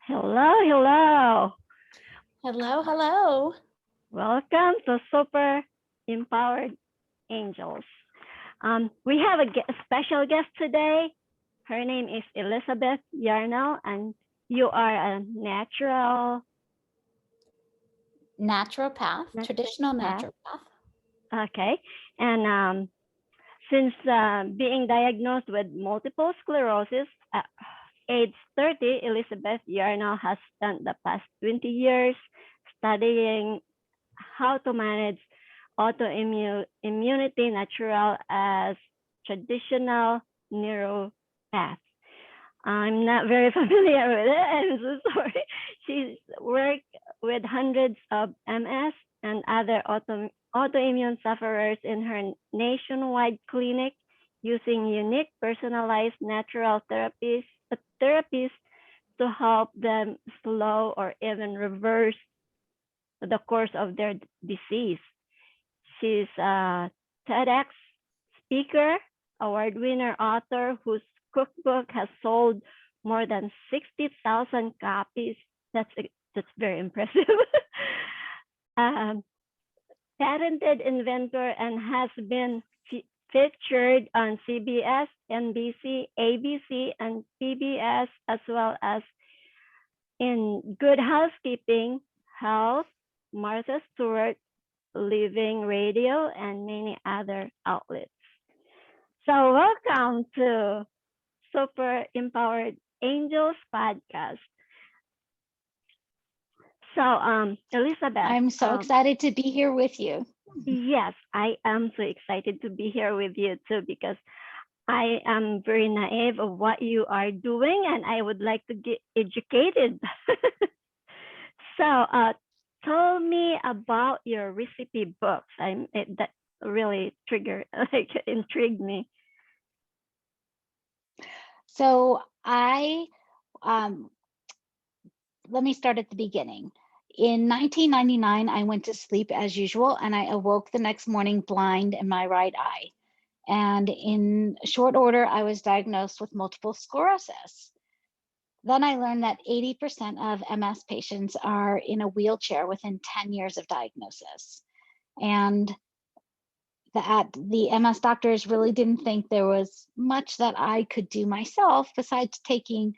Hello, hello. Hello, hello. Welcome to Super Empowered Angels. We have a special guest today. Her name is Elizabeth Yarnell, and you are a Naturopath, traditional naturopath. naturopath. Okay, and since being diagnosed with multiple sclerosis at age 30, Elizabeth Yarnell has spent the past 20 years studying how to manage autoimmunity natural as traditional neuropath. I'm not very familiar with it. I'm so sorry. She's worked with hundreds of MS and other autoimmune sufferers in her nationwide clinic using unique personalized natural therapies to help them slow or even reverse the course of their disease. She's a TEDx speaker, award winner author whose cookbook has sold more than 60,000 copies. That's very impressive. um, Patented inventor and has been featured on CBS, NBC, ABC, and PBS, as well as in Good Housekeeping, Health, Martha Stewart, Living Radio, and many other outlets. So welcome to Super Empowered Angels podcast. So Elizabeth. I'm so excited to be here with you. Yes, I am so excited to be here with you too, because I am very naive of what you are doing and I would like to get educated. So tell me about your recipe books. That really intrigued me. So let me start at the beginning. In 1999, I went to sleep as usual and I awoke the next morning blind in my right eye. And in short order, I was diagnosed with multiple sclerosis. Then I learned that 80% of MS patients are in a wheelchair within 10 years of diagnosis. And that the MS doctors really didn't think there was much that I could do myself besides taking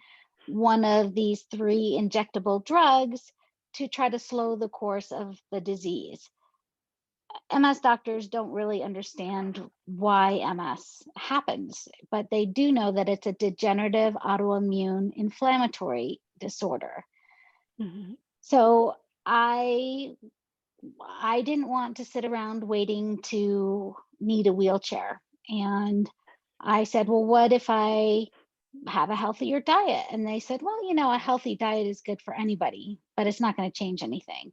one of these 3 injectable drugs to try to slow the course of the disease. MS doctors don't really understand why MS happens, but they do know that it's a degenerative autoimmune inflammatory disorder. Mm-hmm. So I didn't want to sit around waiting to need a wheelchair. And I said, well, what if I have a healthier diet? And they said, well, you know, a healthy diet is good for anybody, but it's not going to change anything.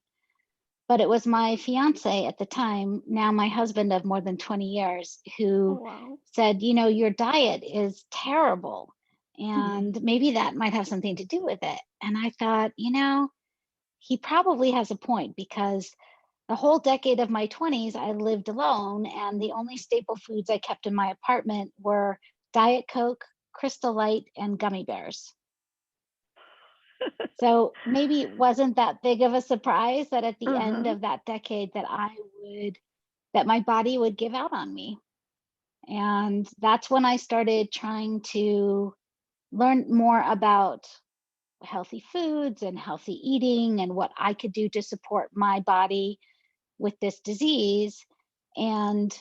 But it was my fiance at the time, now my husband of more than 20 years, who said, you know, your diet is terrible. And maybe that might have something to do with it. And I thought, you know, he probably has a point, because the whole decade of my 20s, I lived alone, and the only staple foods I kept in my apartment were Diet Coke, Crystal Light, and gummy bears. So maybe it wasn't that big of a surprise that at the end of that decade that my body would give out on me. And that's when I started trying to learn more about healthy foods and healthy eating and what I could do to support my body with this disease. And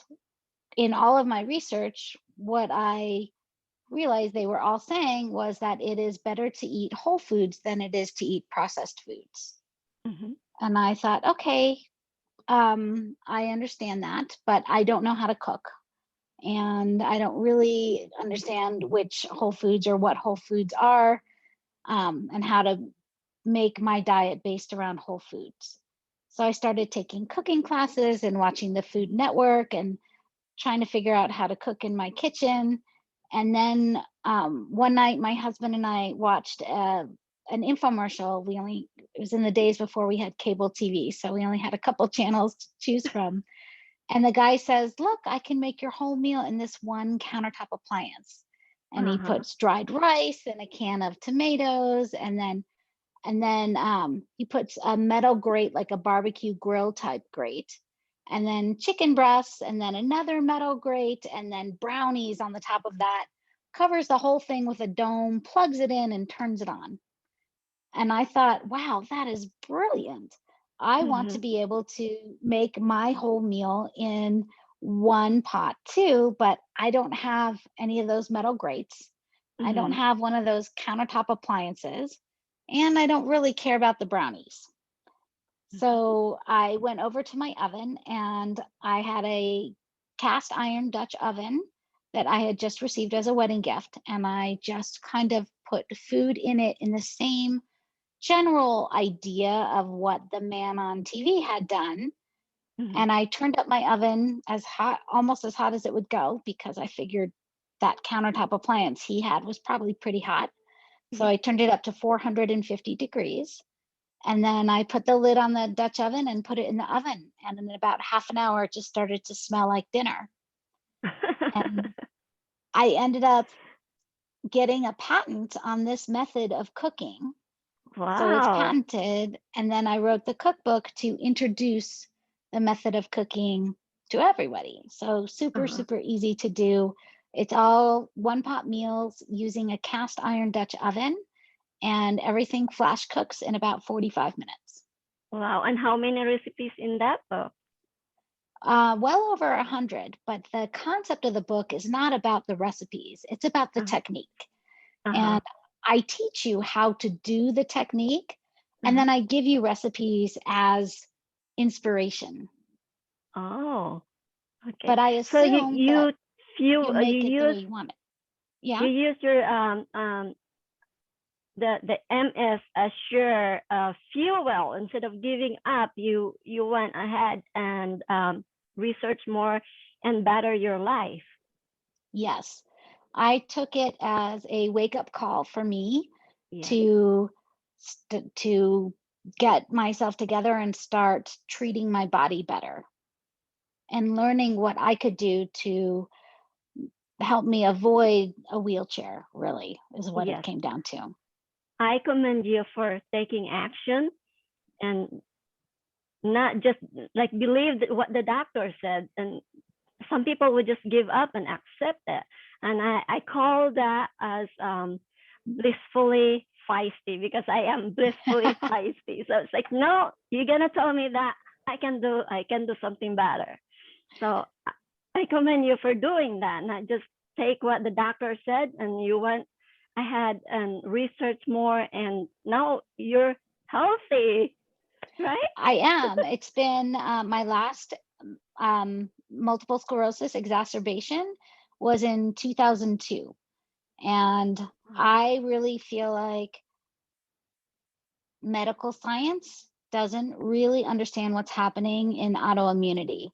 in all of my research, what I realized they were all saying was that it is better to eat whole foods than it is to eat processed foods. And I thought, okay, I understand that, but I don't know how to cook. And I don't really understand which whole foods or what whole foods are, and how to make my diet based around whole foods. So I started taking cooking classes and watching the Food Network and trying to figure out how to cook in my kitchen. And then one night, my husband and I watched an infomercial. It was in the days before we had cable TV, so we only had a couple channels to choose from. And the guy says, look, I can make your whole meal in this one countertop appliance. And he puts dried rice and a can of tomatoes and then And then he puts a metal grate, like a barbecue grill type grate, and then chicken breasts, and then another metal grate, and then brownies on the top of that, covers the whole thing with a dome, plugs it in, and turns it on. And I thought, wow, that is brilliant. I want to Mhm. be able to make my whole meal in one pot too, but I don't have any of those metal grates. I don't Mhm. have one of those countertop appliances, and I don't really care about the brownies. Mhm. So I went over to my oven, and I had a cast iron Dutch oven that I had just received as a wedding gift. And I just kind of put food in it in the same general idea of what the man on TV had done. Mhm. And I turned up my oven as hot, almost as hot as it would go, because I figured that countertop appliance he had was probably pretty hot. So Yeah. I turned it up to 450 degrees. And then I put the lid on the Dutch oven and put it in the oven. And in about half an hour, it just started to smell like dinner. And I ended up getting a patent on this method of cooking. So it's Wow. patented. And then I wrote the cookbook to introduce the method of cooking to everybody. So super, Uh-huh. super easy to do. It's all one pot meals using a cast iron Dutch oven, and everything flash cooks in about 45 minutes. Wow. And how many recipes in that book? Well over 100, but the concept of the book is not about the recipes. It's about the Uh-huh. technique. Uh-huh. And I teach you how to do the technique, and Uh-huh. then I give you recipes as inspiration. Oh, okay. But I So you assume that you you'll you make it the way use you want it. you Yeah? use your the MS as your fuel. Instead of giving up, you went ahead and research more and better your life. Yes. I took it as a wake-up call for me Yes. to to get myself together and start treating my body better, and learning what I could do to help me avoid a wheelchair, really, is what it Yes. came down to. I commend you for taking action and not just like believe what the doctor said. And some people would just give up and accept it. And I call that as blissfully feisty, because I am blissfully feisty. So it's like, no, you're gonna tell me that I can do something better. So I commend you for doing that. Not just take what the doctor said and you went ahead and research more, and now you're healthy, right? I am. It's been my last multiple sclerosis exacerbation was in 2002. And I really feel like medical science doesn't really understand what's happening in autoimmunity.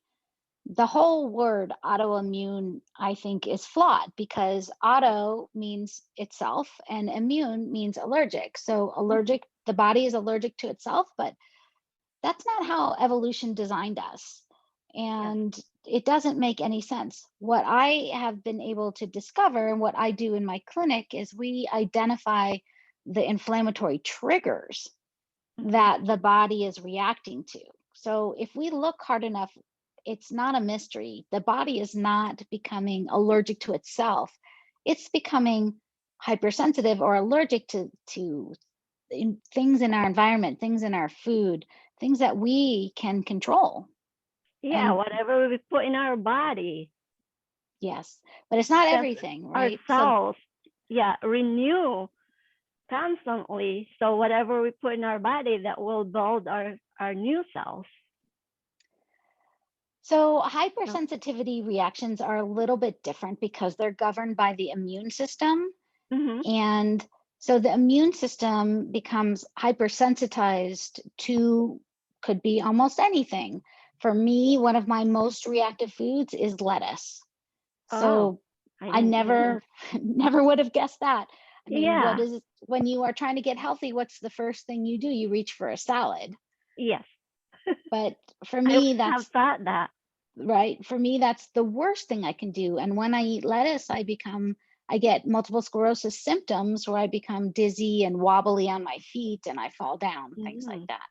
The whole word autoimmune, I think, is flawed, because auto means itself and immune means allergic. So allergic, the body is allergic to itself, but that's not how evolution designed us. Yes. And it doesn't make any sense. What I have been able to discover, and what I do in my clinic, is we identify the inflammatory triggers Mm-hmm. that the body is reacting to. So if we look hard enough, it's not a mystery. The body is not becoming allergic to itself. It's becoming hypersensitive or allergic to things in our environment, things in our food, things that we can control. Yeah, And whatever we put in our body, yes, but it's not because everything, our right? So cells, yeah, renew constantly. So whatever we put in our body, that will build our new cells. so So, hypersensitivity reactions are a little bit different because they're governed by the immune system. mm-hmm. And so the immune system becomes hypersensitized to, could be almost anything. For me, one of my most reactive foods is lettuce. Oh, So I I didn't know. never, never would have guessed that. I mean, what Yeah. is, when you are trying to get healthy, what's the first thing you do? You reach for a salad. Yes. But for I me, have that's thought that. right. For me, that's the worst thing I can do. And when I eat lettuce, I become I get multiple sclerosis symptoms where I become dizzy and wobbly on my feet and I fall down, things like Mm. that.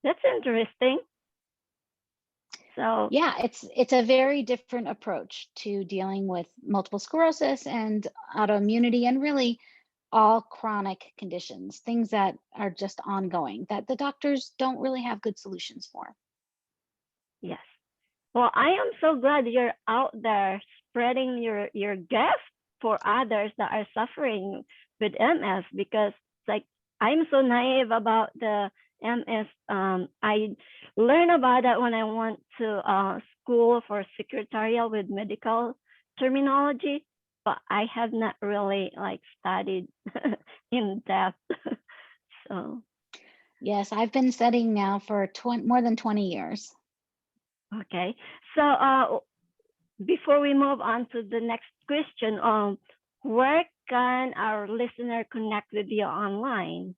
That's interesting. So Yeah, it's a very different approach to dealing with multiple sclerosis and autoimmunity and really all chronic conditions, things that are just ongoing that the doctors don't really have good solutions for. yes. Well, I am so glad you're out there spreading your gift for others that are suffering with MS, because like I'm so naive about the MS. I learned about that when I went to school for secretarial with medical terminology, but I have not really like studied in depth. So Yes, I've been studying now for more than 20 years. okay, so before we move on to the next question, where can our listener connect with you online?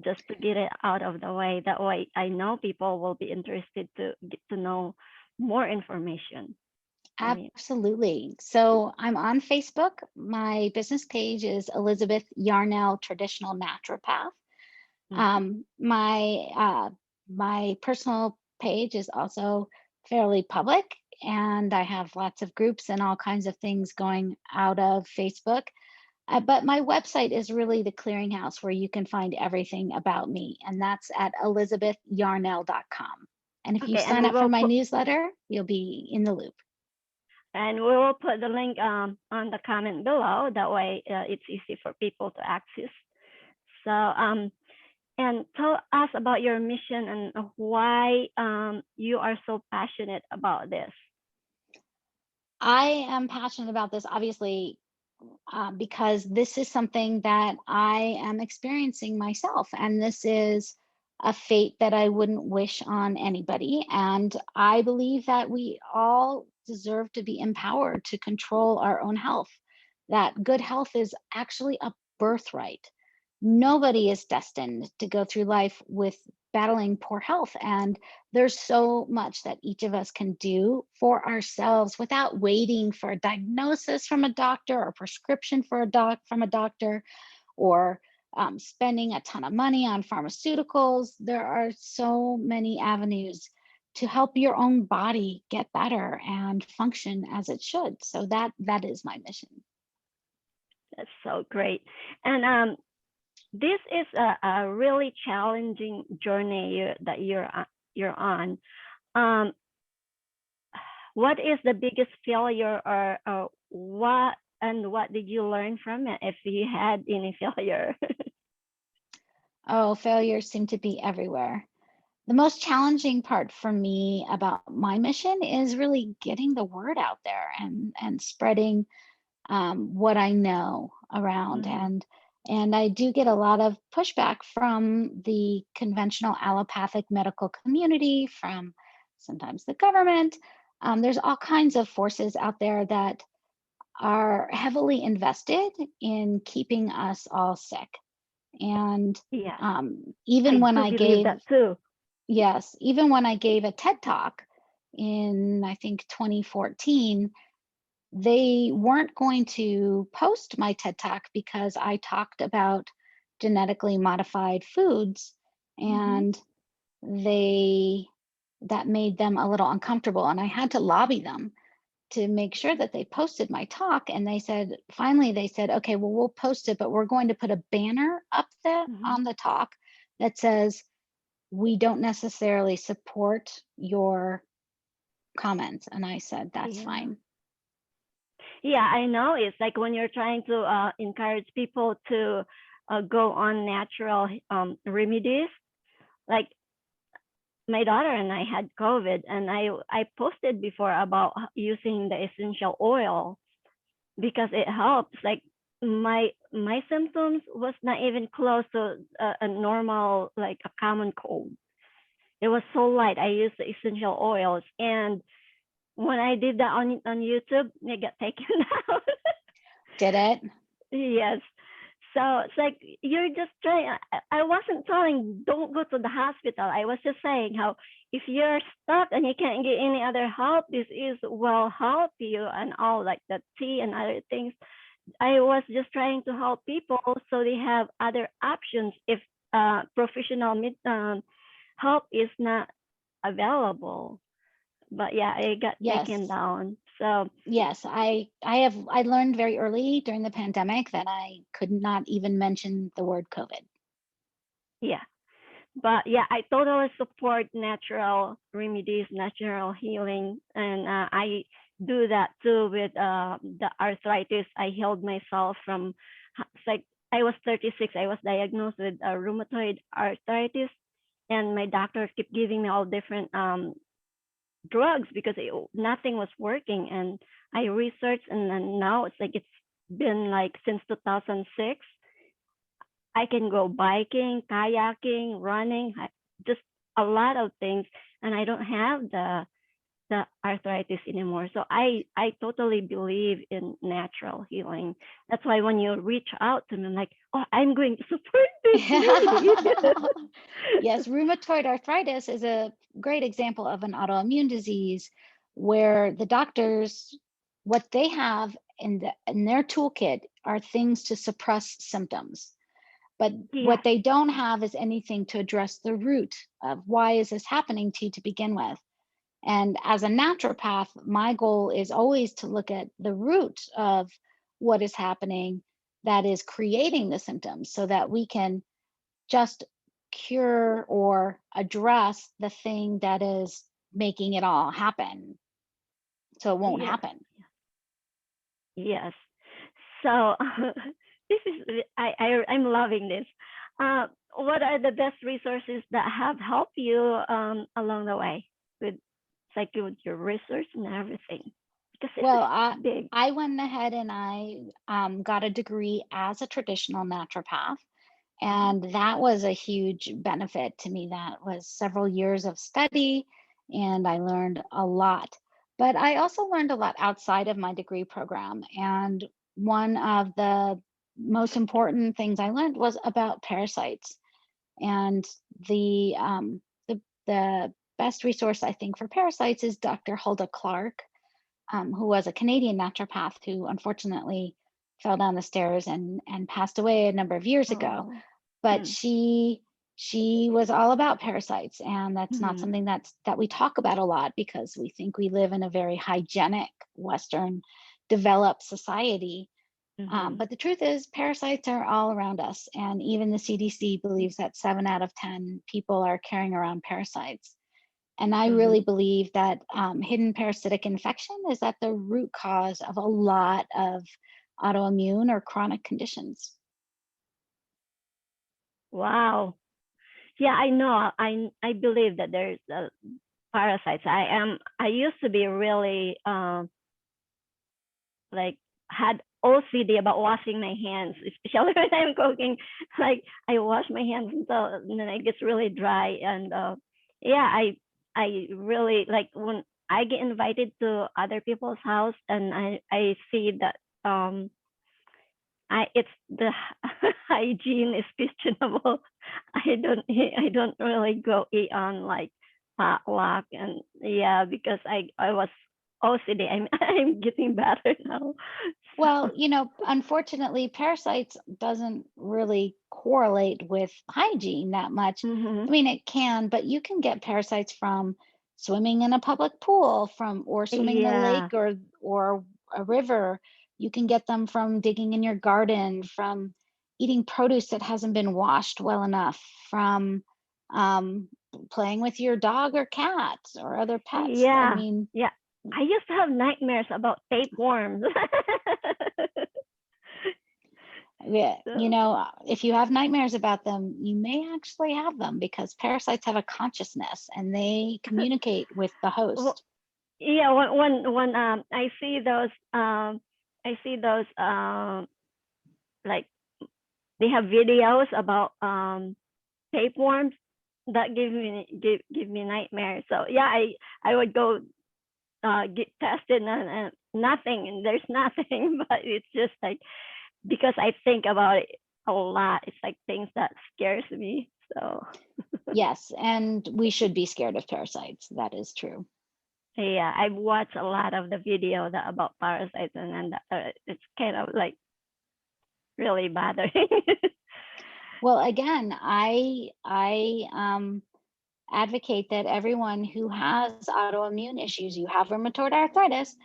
Just to get it out of the way. That way, I know people will be interested to get to know more information from you. Absolutely. So I'm on Facebook. My business page is Elizabeth Yarnell Traditional Naturopath. Mm-hmm. My personal page is also fairly public, and I have lots of groups and all kinds of things going out of Facebook. But my website is really the clearinghouse where you can find everything about me, and that's at elizabethyarnell.com. And if you Okay, sign up for my newsletter, you'll be in the loop. and we will put the link on the comment below. That way, it's easy for people to access. So and tell us about your mission and why you are so passionate about this. I am passionate about this, obviously, because this is something that I am experiencing myself. And this is a fate that I wouldn't wish on anybody. And I believe that we all deserve to be empowered to control our own health, that good health is actually a birthright. Nobody is destined to go through life with battling poor health. And there's so much that each of us can do for ourselves without waiting for a diagnosis from a doctor or prescription from a doctor, or spending a ton of money on pharmaceuticals. There are so many avenues to help your own body get better and function as it should. So that is my mission. That's so great. And this is a really challenging journey that you're on. Um, what is the biggest failure, or what did you learn from it, if you had any failure? Oh, failures seem to be everywhere. The most challenging part for me about my mission is really getting the word out there and spreading what I know around. Mm-hmm. And I do get a lot of pushback from the conventional allopathic medical community, from sometimes the government. There's all kinds of forces out there that are heavily invested in keeping us all sick. And Yes, I even when do I believe gave that too. Yes, even when I gave a TED Talk in, I think, 2014, they weren't going to post my TED Talk because I talked about genetically modified foods, Mm-hmm. and they that made them a little uncomfortable, and I had to lobby them to make sure that they posted my talk. And they said, finally, they said, okay, well, we'll post it, but we're going to put a banner up there Mm-hmm. on the talk that says, we don't necessarily support your comments. And I said, that's Yeah. fine. Yeah, I know. It's like when you're trying to encourage people to go on natural remedies. Like my daughter and I had COVID, and I posted before about using the essential oil because it helps. Like my symptoms was not even close to a normal, like a common cold. It was so light. I used the essential oils, and when I did that on YouTube, it got taken down. Did it? Yes. So it's like you're just trying. I wasn't telling don't go to the hospital. I was just saying how if you're stuck and you can't get any other help, this is will help you and all like the tea and other things. I was just trying to help people so they have other options if professional help is not available. But yeah, I got taken Yes. down. So Yes, I learned very early during the pandemic that I could not even mention the word COVID. yeah, but yeah, I totally support natural remedies, natural healing, and I do that too with the arthritis. I healed myself from like I was 36. I was diagnosed with rheumatoid arthritis, and my doctor kept giving me all different drugs because nothing was working. And I researched, and then now it's like it's been like since 2006. I can go biking, kayaking, running, just a lot of things, and I don't have the arthritis anymore. So I totally believe in natural healing. That's why when you reach out to me, I'm like, oh, I'm going to support this really. Yes, rheumatoid arthritis is a great example of an autoimmune disease where the doctors, what they have in their toolkit are things to suppress symptoms. But Yes, what they don't have is anything to address the root of why is this happening to you to begin with. And as a naturopath, my goal is always to look at the root of what is happening that is creating the symptoms so that we can just cure or address the thing that is making it all happen so it won't yes, happen. yes. So this is I'm loving this. What are the best resources that have helped you along the way with like with your research and everything? Because this Well, is big. I went ahead and I got a degree as a traditional naturopath. Mhm. And that was a huge benefit to me. That was several years of study, and I learned a lot. But I also learned a lot outside of my degree program. And one of the most important things I learned was about parasites. And the best resource I think for parasites is Dr. Hulda Clark, who was a Canadian naturopath who unfortunately fell down the stairs and passed away a number of years ago. Oh. But Mm. she was all about parasites, and that's not Mhm. something that we talk about a lot because we think we live in a very hygienic Western developed society. Mhm. But the truth is, parasites are all around us, and even the CDC believes that 7 out of 10 people are carrying around parasites. And I Mhm. really believe that hidden parasitic infection is at the root cause of a lot of autoimmune or chronic conditions. Wow. Yeah, I know. I believe that there's parasites. I used to be really like had OCD about washing my hands, especially when I'm cooking. Like I wash my hands until and then it gets really dry. And yeah, I really like when I get invited to other people's house and I see that I it's the hygiene is questionable. I don't really go eat on like potluck and yeah because I was OCD. I'm getting better now. So Well, unfortunately, parasites doesn't really correlate with hygiene that much. I mhm. mean, it can, but you can get parasites from swimming in a public pool, from or swimming in a lake Yeah. or a river. You can get them from digging in your garden, from eating produce that hasn't been washed well enough, from um, playing with your dog or cat or other pets. I Yeah. mean, Yeah. I used to have nightmares about tapeworms. yeah, So, if you have nightmares about them, you may actually have them because parasites have a consciousness and they communicate with the well, host. yeah, when I see those like they have videos about tapeworms that give me nightmares. So yeah, I would go get tested and nothing, and there's nothing, but it's just like because I think about it a lot, it's like things that scares me. So Yes, and we should be scared of parasites. That is true. yeah, I've watched a lot of the video about parasites, and it's kind of like really bothering. Well, again, I advocate that everyone who has autoimmune issues, you have rheumatoid arthritis,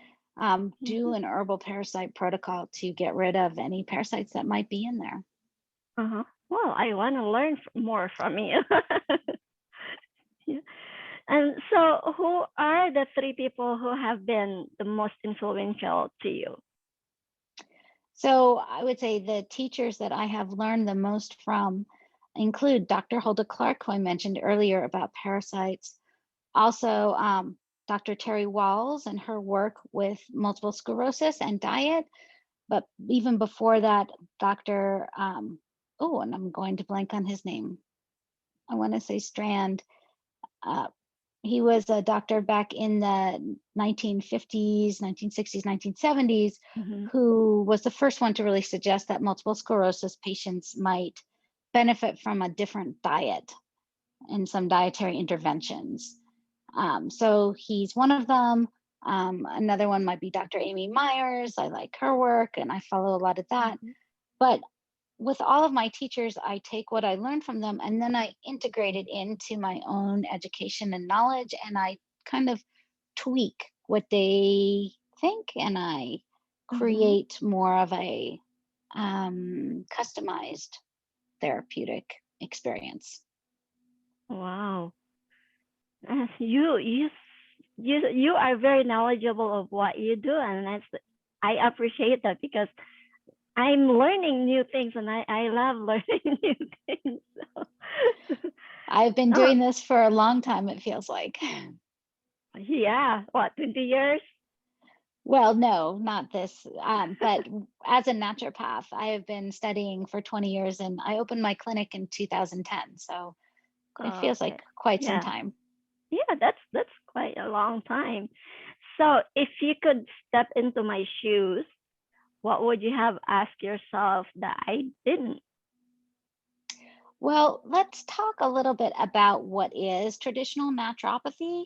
do an herbal parasite protocol to get rid of any parasites that might be in there. Well, I want to learn more from you. Yeah. And so, who are the three people who have been the most influential to you? So I would say the teachers that I have learned the most from include Dr. Hulda Clark, who I mentioned earlier about parasites. Also, Dr. Terry Walls and her work with multiple sclerosis and diet. But even before that, Dr. And I'm going to blank on his name. I want to say Strand. He was a doctor back in the 1950s, 1960s, 1970s, who was the first one to really suggest that multiple sclerosis patients might benefit from a different diet and some dietary interventions. So he's one of them. Another one might be Dr. Amy Myers. I like her work and I follow a lot of that. But with all of my teachers, I take what I learned from them and then I integrate it into my own education and knowledge, and I kind of tweak what they think, and I create more of a customized therapeutic experience. Wow. You are very knowledgeable of what you do, and I appreciate that because I'm learning new things, and I love learning new things. So. I've been doing this for a long time, it feels like. Yeah, what, 20 years? Well, no, not this. But as a naturopath, I have been studying for 20 years and I opened my clinic in 2010. So it feels like quite some time. Yeah, that's quite a long time. So if you could step into my shoes, what would you have asked yourself that I didn't? Well, let's talk a little bit about what is traditional naturopathy.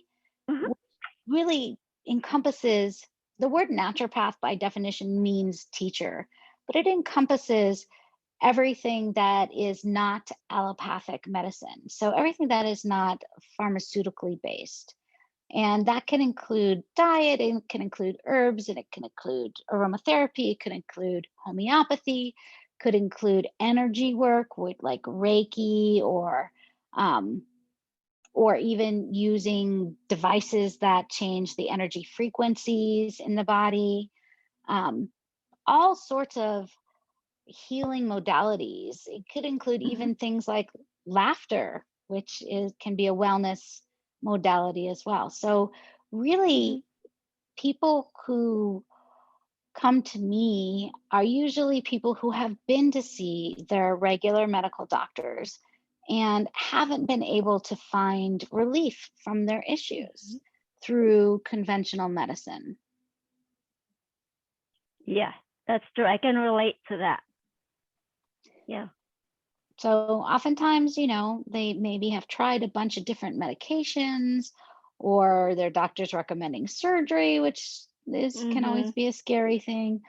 Really encompasses, the word naturopath by definition means teacher, but it encompasses everything that is not allopathic medicine. So everything that is not pharmaceutically based. And that can include diet, it can include herbs, and it can include aromatherapy, it could include homeopathy, could include energy work with like Reiki or even using devices that change the energy frequencies in the body. All sorts of healing modalities. It could include even things like laughter, which can be a wellness modality as well. So really, people who come to me are usually people who have been to see their regular medical doctors and haven't been able to find relief from their issues through conventional medicine. Yeah, that's true. I can relate to that. Yeah. So oftentimes, they maybe have tried a bunch of different medications or their doctor's recommending surgery, which can always be a scary thing.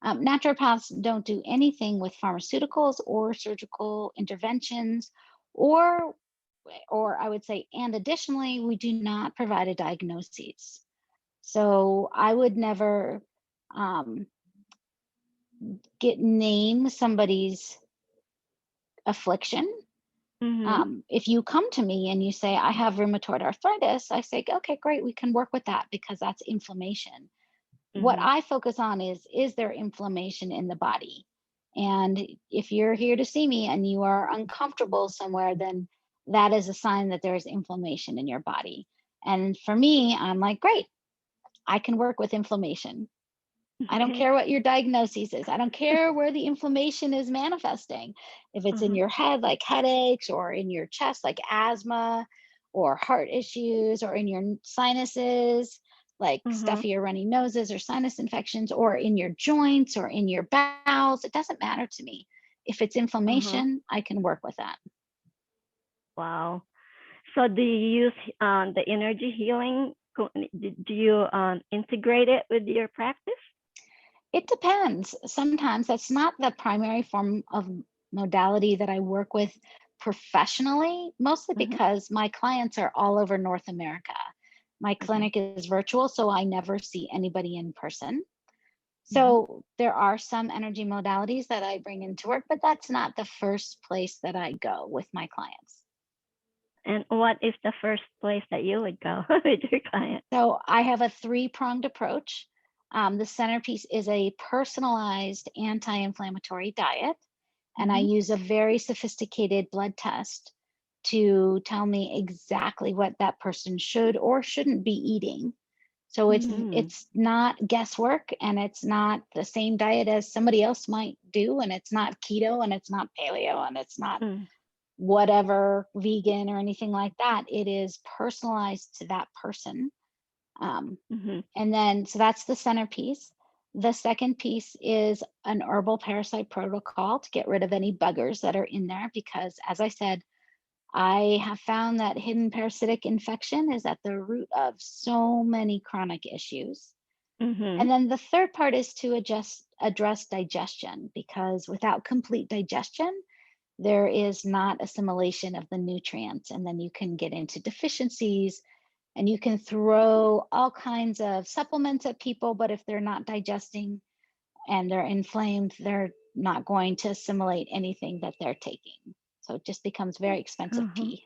Naturopaths don't do anything with pharmaceuticals or surgical interventions, or I would say, and additionally, we do not provide a diagnosis. So I would never name somebody's affliction. If you come to me and you say, I have rheumatoid arthritis, I say, okay, great, we can work with that because that's inflammation. What I focus on is there inflammation in the body? And if you're here to see me and you are uncomfortable somewhere, then that is a sign that there's inflammation in your body. And for me, I'm like, great, I can work with inflammation. I don't care what your diagnosis is. I don't care where the inflammation is manifesting. If it's in your head, like headaches, or in your chest, like asthma, or heart issues, or in your sinuses, like stuffy or runny noses or sinus infections, or in your joints or in your bowels, it doesn't matter to me. If it's inflammation, I can work with that. Wow. So do you use the energy healing? Do you integrate it with your practice? It depends. Sometimes that's not the primary form of modality that I work with professionally, mostly Mm-hmm. because my clients are all over North America. My Okay. clinic is virtual, so I never see anybody in person. Mm-hmm. So there are some energy modalities that I bring into work, but that's not the first place that I go with my clients. And what is the first place that you would go with your client? So I have a three-pronged approach. The centerpiece is a personalized anti-inflammatory diet, and I Mm-hmm. use a very sophisticated blood test to tell me exactly what that person should or shouldn't be eating. So Mm-hmm. it's not guesswork, and it's not the same diet as somebody else might do, and it's not keto, and it's not paleo, and it's not whatever vegan or anything like that. It is personalized to that person. Mm-hmm. And then, so that's the centerpiece. The second piece is an herbal parasite protocol to get rid of any buggers that are in there, because as I said, I have found that hidden parasitic infection is at the root of so many chronic issues. Mm-hmm. And then the third part is to address digestion, because without complete digestion, there is not assimilation of the nutrients. And then you can get into deficiencies, and you can throw all kinds of supplements at people, but if they're not digesting and they're inflamed, they're not going to assimilate anything that they're taking. So it just becomes very expensive Uh-huh. pee.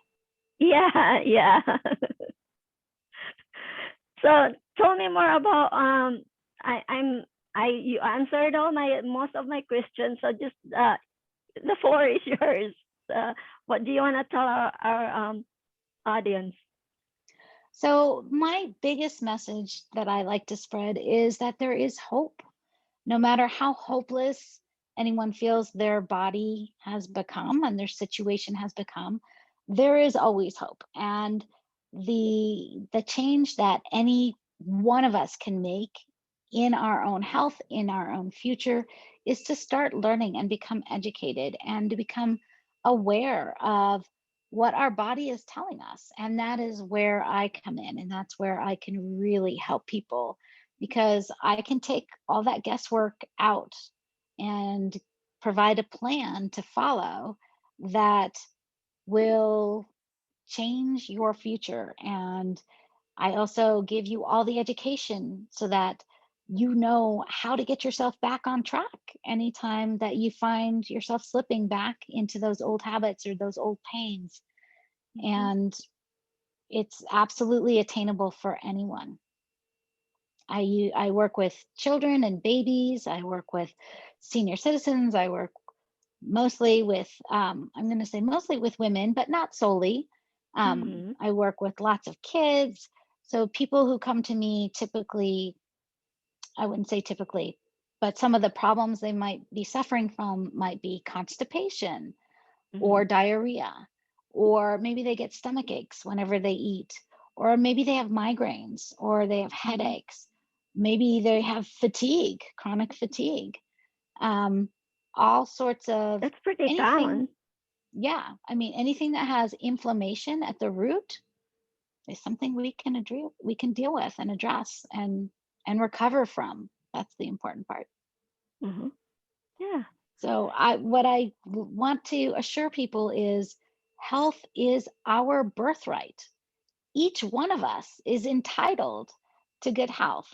Yeah, yeah. So tell me more about I'm I you answered all my most of my questions. So just the floor is yours. What do you want to tell our audience? So my biggest message that I like to spread is that there is hope. No matter how hopeless anyone feels their body has become and their situation has become, there is always hope. And the change that any one of us can make in our own health, in our own future, is to start learning and become educated and to become aware of what our body is telling us. And that is where I come in, and that's where I can really help people, because I can take all that guesswork out and provide a plan to follow that will change your future. And I also give you all the education so that you know how to get yourself back on track anytime that you find yourself slipping back into those old habits or those old pains. Mm-hmm. And it's absolutely attainable for anyone. I work with children and babies. I work with senior citizens. I work mostly with, I'm going to say mostly with women, but not solely. Mm-hmm. I work with lots of kids. So people who come to me typically, I wouldn't say typically, but some of the problems they might be suffering from might be constipation Mm-hmm. or diarrhea, or maybe they get stomach aches whenever they eat, or maybe they have migraines, or they have Mm-hmm. headaches, maybe they have fatigue, chronic fatigue, um, all sorts of That's pretty anything. common. Yeah, I mean, anything that has inflammation at the root is something we can deal with and address and recover from. That's the important part. Mm-hmm. Yeah. So what I want to assure people is health is our birthright. Each one of us is entitled to good health.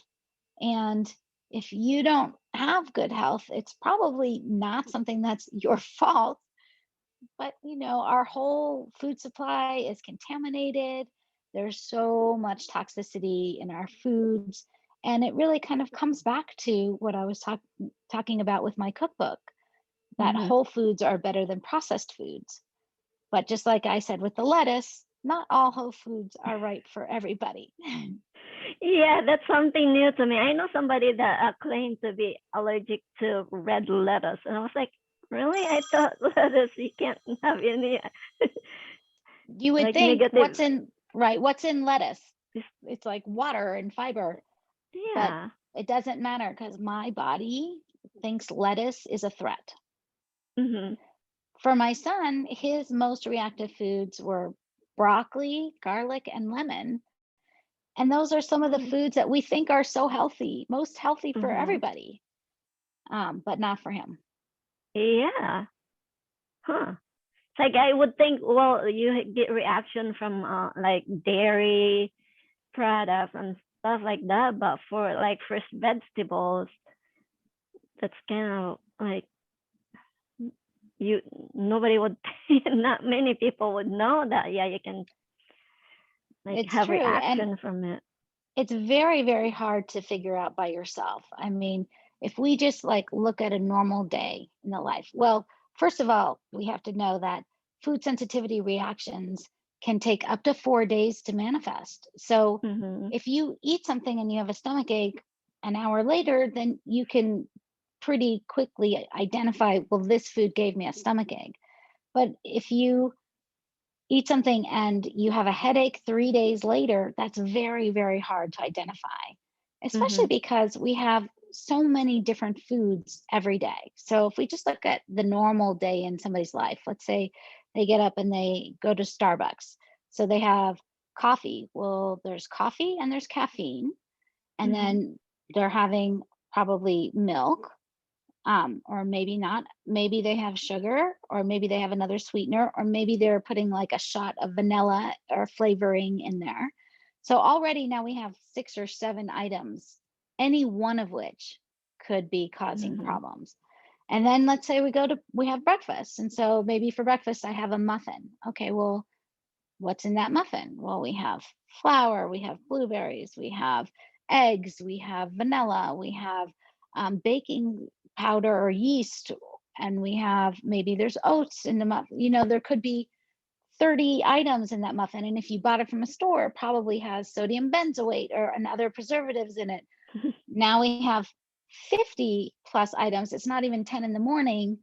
And if you don't have good health, it's probably not something that's your fault. But our whole food supply is contaminated. There's so much toxicity in our foods. And it really kind of comes back to what I was talking about with my cookbook, that Mm-hmm. whole foods are better than processed foods. But just like I said with the lettuce, not all whole foods are right for everybody. Yeah, that's something new to me. I know somebody that claimed to be allergic to red lettuce, and I was like, really? I thought lettuce you can't have any You would like think negative. what's in lettuce? It's like water and fiber, but Yeah. it doesn't matter because my body thinks lettuce is a threat. Mm-hmm. For my son, his most reactive foods were broccoli, garlic, and lemon. And those are some of the Mm. foods that we think are so healthy, most healthy for Mm-hmm. everybody, but not for him. Yeah. Huh. It's like I would think, well, you get reaction from like dairy products and stuff like that, but for like fresh vegetables, that's kind of like you nobody would not many people would know that yeah you can like It's have true. And reaction from it. it's very, very hard to figure out by yourself. I mean, if we just like look at a normal day in the life, well, first of all, we have to know that food sensitivity reactions can take up to 4 days to manifest. So Mm-hmm. if you eat something and you have a stomach ache an hour later, then you can pretty quickly identify, well, this food gave me a stomach ache. But if you eat something and you have a headache 3 days later, that's very, very hard to identify, especially Mm-hmm. because we have so many different foods every day. So if we just look at the normal day in somebody's life, let's say they get up and they go to Starbucks. So they have coffee. Well, there's coffee and there's caffeine. And Mm-hmm. then they're having probably milk, or maybe not. Maybe they have sugar, or maybe they have another sweetener, or maybe they're putting like a shot of vanilla or flavoring in there. So already now we have 6 or 7 items, any one of which could be causing Mm-hmm. problems. And then let's say we have breakfast. And so maybe for breakfast, I have a muffin. Okay, well, what's in that muffin? Well, we have flour, we have blueberries, we have eggs, we have vanilla, we have baking powder or yeast, and we have maybe there's oats in the muffin. There could be 30 items in that muffin. And if you bought it from a store, it probably has sodium benzoate and other preservatives in it. Now we have 50 plus items. It's not even 10 in the morning,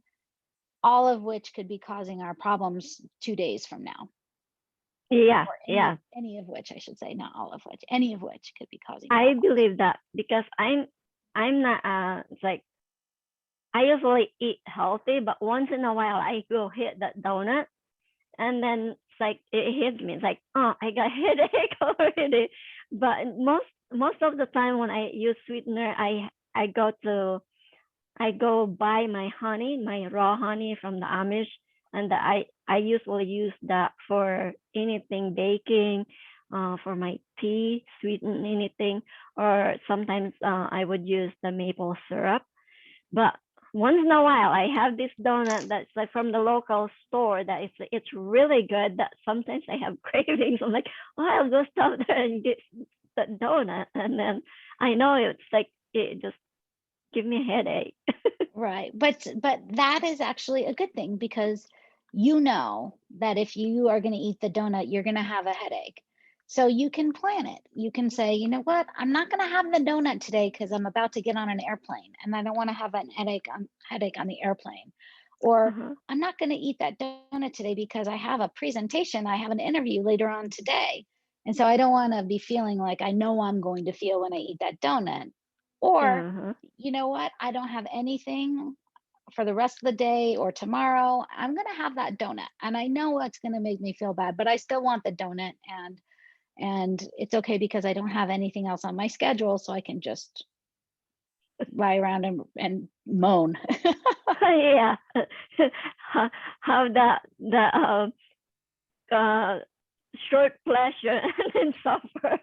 all of which could be causing our problems 2 days from now. Yeah, Or yeah, any of which, I should say, not all of which, any of which could be causing I problems. believe that because I'm not it's like I usually eat healthy, but once in a while I go hit that donut and then it's like it hits me. It's like, oh, I got headache already. But most of the time when I use sweetener, I go to I go buy my honey, my raw honey from the Amish, and I usually use that for anything baking, for my tea, sweeten anything, or sometimes I would use the maple syrup. But once in a while, I have this donut that's like from the local store that it's really good. That sometimes I have cravings. I'm like, oh, I'll go stop there and get the donut, and then I know it's like it just give me a headache. Right. But that is actually a good thing, because you know that if you are going to eat the donut, you're going to have a headache. So you can plan it. You can say, you know what, I'm not going to have the donut today because I'm about to get on an airplane and I don't want to have an headache on the airplane. Or Uh-huh. I'm not going to eat that donut today because I have a presentation, I have an interview later on today. And so I don't want to be feeling like I know I'm going to feel when I eat that donut. Or Uh-huh. you know what? I don't have anything for the rest of the day or tomorrow. I'm going to have that donut. And I know it's going to make me feel bad, but I still want the donut, and it's okay because I don't have anything else on my schedule, so I can just lie around and moan. Yeah. Have that uh, short pleasure and then suffer.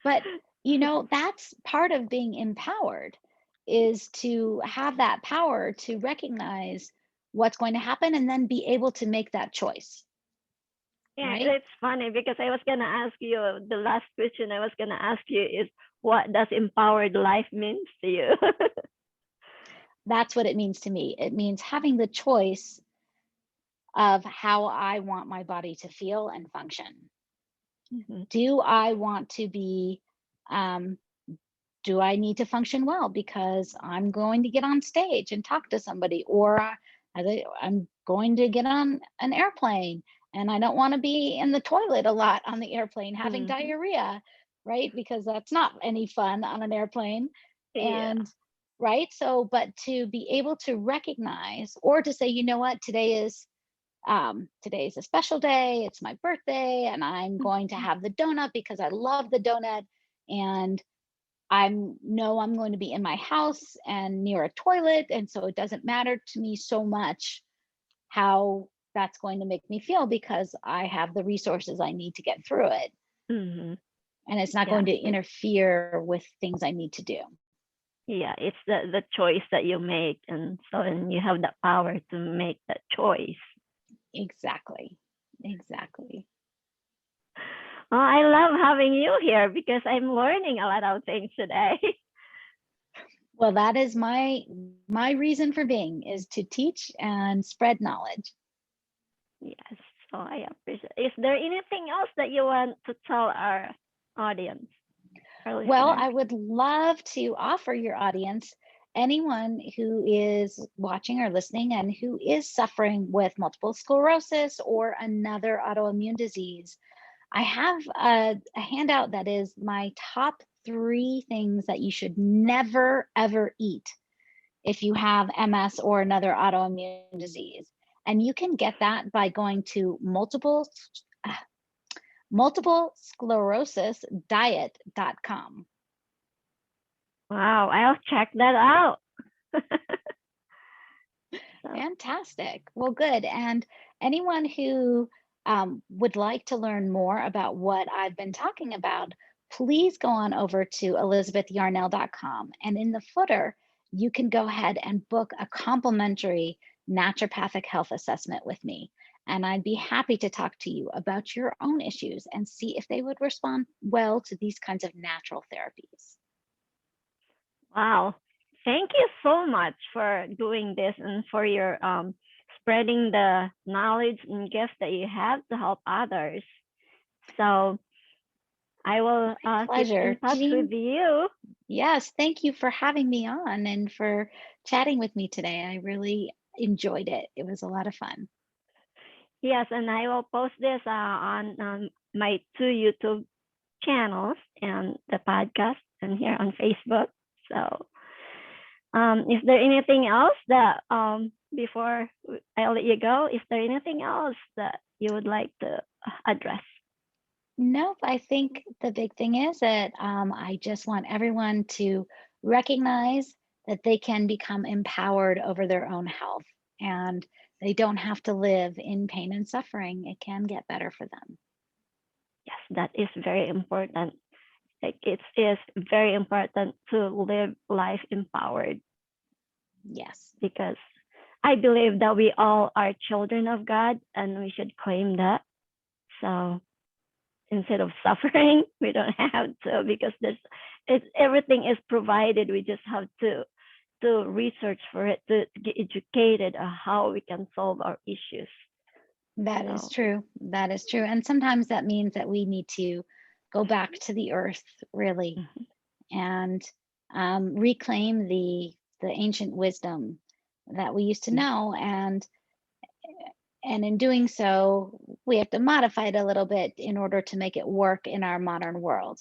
But that's part of being empowered, is to have that power to recognize what's going to happen and then be able to make that choice, Yeah, right? it's funny because I was gonna ask you the last question I was gonna ask you is what does empowered life means to you? That's what it means to me. It means having the choice of how I want my body to feel and function. Mm-hmm. Do I want to be, um, do I need to function well because I'm going to get on stage and talk to somebody, or I'm going to get on an airplane and I don't want to be in the toilet a lot on the airplane having Mm-hmm. diarrhea, right? Because that's not any fun on an airplane. Yeah. And right? So, but to be able to recognize or to say, you know what, today's a special day. It's my birthday, and I'm going to have the donut because I love the donut. And I'm going to be in my house and near a toilet. And so it doesn't matter to me so much how that's going to make me feel because I have the resources I need to get through it. Mm-hmm. And it's not Yeah, going to interfere with things I need to do. yeah, it's the choice that you make, and you have the power to make that choice. Exactly. Exactly. Well, I love having you here because I'm learning a lot of things today. Well, that is my reason for being, is to teach and spread knowledge. Yes, so I appreciate. Is there anything else that you want to tell our audience, our Well, listeners? I would love to offer your audience, anyone who is watching or listening and who is suffering with multiple sclerosis or another autoimmune disease, I have a handout that is my top 3 things that you should never, ever eat if you have MS or another autoimmune disease. And you can get that by going to multiplesclerosisdiet.com. Wow, I'll check that out. So, Fantastic. Well, good. And anyone who would like to learn more about what I've been talking about, please go on over to elizabethyarnell.com. And in the footer, you can go ahead and book a complimentary naturopathic health assessment with me. And I'd be happy to talk to you about your own issues and see if they would respond well to these kinds of natural therapies. wow, thank you so much for doing this and for your spreading the knowledge and gifts that you have to help others. So I will keep in Pleasure. touch with Jean, you. yes, thank you for having me on and for chatting with me today. I really enjoyed it. It was a lot of fun. Yes, and I will post this on my 2 YouTube channels and the podcast and here on Facebook. So, is there anything else that before I let you go? Is there anything else that you would like to address? Nope, I think the big thing is that I just want everyone to recognize that they can become empowered over their own health and they don't have to live in pain and suffering. It can get better for them. Yes, that is very important. Like it is very important to live life empowered Yes, because I believe that we all are children of God and we should claim that. So instead of suffering, we don't have to because everything is provided. We just have to research for it to get educated on how we can solve our issues. that is So true. That is true. And sometimes that means that we need to go back to the earth, really, mhm, and reclaim the ancient wisdom that we used to yes, know, and in doing so we have to modify it a little bit in order to make it work in our modern world,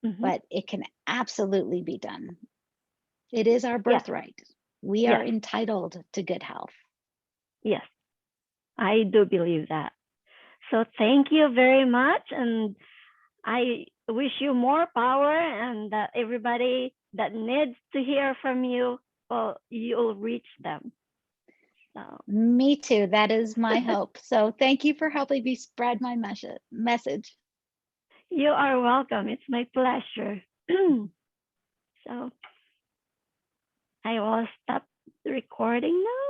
mhm, but it can absolutely be done. It is our yes, birthright. We are yes, entitled to good health. yes. I do believe that. So thank you very much, and I wish you more power, and that everybody that needs to hear from you, well, you'll reach them. So Me too. That is my hope. So thank you for helping me spread my message. you are welcome. It's my pleasure. So I will stop the recording now.